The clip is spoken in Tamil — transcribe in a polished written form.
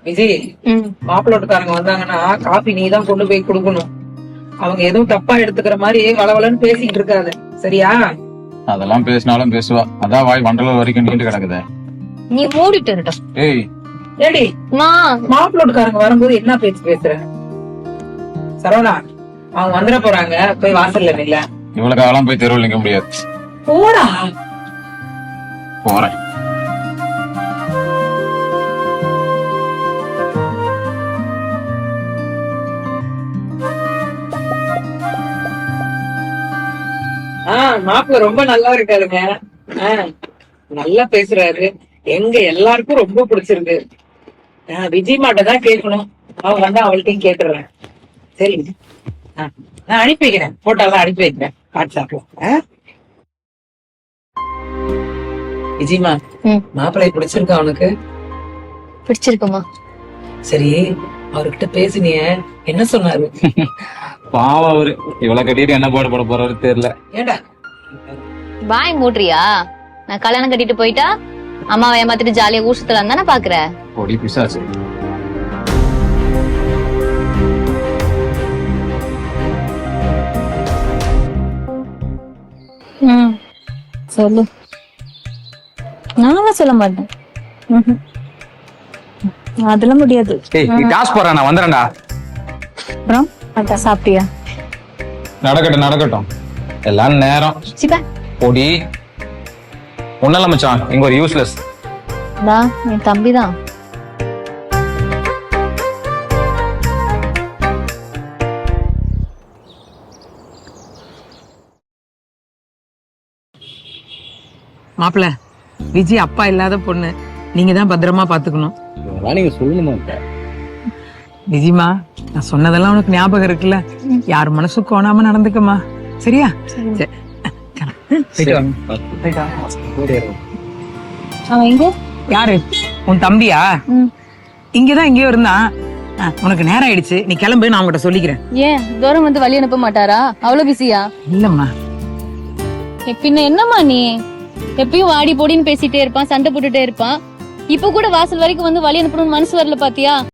விஜய், மாப்பிள்ளோட்டுக்காரங்க வந்தாங்கன்னா காபி நீ தான் கொண்டு போய் கொடுக்கணும். அவங்க எதுவும் தப்பா எடுத்துக்கிற மாதிரி வளவலன்னு பேசிட்டு இருக்காது, சரியா? அதெல்லாம் பேசினாலும் பேசுவா, அதான் வாய் மண்டலம் வரைக்கும் நீண்டு கிடக்குது. நீ மூடிட்டு இருடா. ஏய் ஏடி, மாப்பிள்ளோட்டுக்காரங்க வரும்போது என்ன பேச்சு பேசுற? சரவணா, அவங்க வந்துட போறாங்க, போய் வாசல்ல நில்ல. இவ்வளவுக்காகலாம் போய் தெருவில் நிக்க முடியாது. போடா. போறேன். மாப்பிள்ள ரொம்ப நல்லா இருக்காருங்க. நல்லா பேசுறாரு. எங்க எல்லாருக்கும் ரொம்ப பிடிச்சிருக்கு. விஜய் மாட்ட தான் கேட்கணும். அவன் வந்தா அவள்கிட்டையும் கேட்டுறேன். சரி, நான் அனுப்பி வைக்கிறேன், போட்டோலாம் அனுப்பி வைக்கிறேன் வாட்ஸ்அப்ல. விஜய்மா, மாப்பிள்ளை பிடிச்சிருக்கா அவனுக்கு? பிடிச்சிருக்குமா? சரி, அவர்கிட்ட பேசினிய, என்ன சொன்னாரு? பாவம் அவரு, இவ்வளவு கட்டிட்டு என்ன போட போறாரு தெரியல. ஏண்டா வாய் மூட்றியா? நான் கல்யாணம் கட்டிட்டு போயிட்டா அம்மாவை ஏமாத்திட்டு ஜாலியா ஊர் சுத்தலாம் தானே பாக்குற? பொடி பிசாசு. சொல்லு. நான் சொல்ல மாட்டேன். அதெல்லாம் முடியாது. நீ டாஸ் போற, நான் வந்துறேன்டா. அப்புறம் அதான் சாப்பிட்டியா? நடக்கட்டும் நடக்கட்டும், எல்லாம் நேரம். பொடி ஒன்னல மச்சான், இங்க ஒரு யூஸ்லெஸ். என் தம்பிதான். மாப்பிள்ள, விஜய் அப்பா இல்லாத பொண்ணு, நீங்க தான் பத்திரமா பாத்துக்கணும். நீங்க சொல்லணுமா? விஜய்மா, நான் சொன்னதெல்லாம் உனக்கு ஞாபகம் இருக்குல்ல? யார் மனசும் கோணாம நடந்துக்கமா, சரியா? அவன் எங்க? யாரு? உன் தம்பியா? இங்கதான் எங்கேயோ இருந்தான். உனக்கு நேரம் ஆயிடுச்சு, நீ கிளம்பு, நான் உங்ககிட்ட சொல்லிக்கிறேன். ஏன் தூரம் வந்து வழி அனுப்ப மாட்டாரா? அவ்வளவு பிஸியா? இல்லம்மா. பின்ன என்னம்மா நீ? எப்பயும் வாடி போடின்னு பேசிட்டே இருப்பான், சண்டை போட்டுட்டே இருப்பான். இப்ப கூட வாசல் வரைக்கும் வந்து வழி அனுப்பணும்னு மனசு வரல பாத்தியா?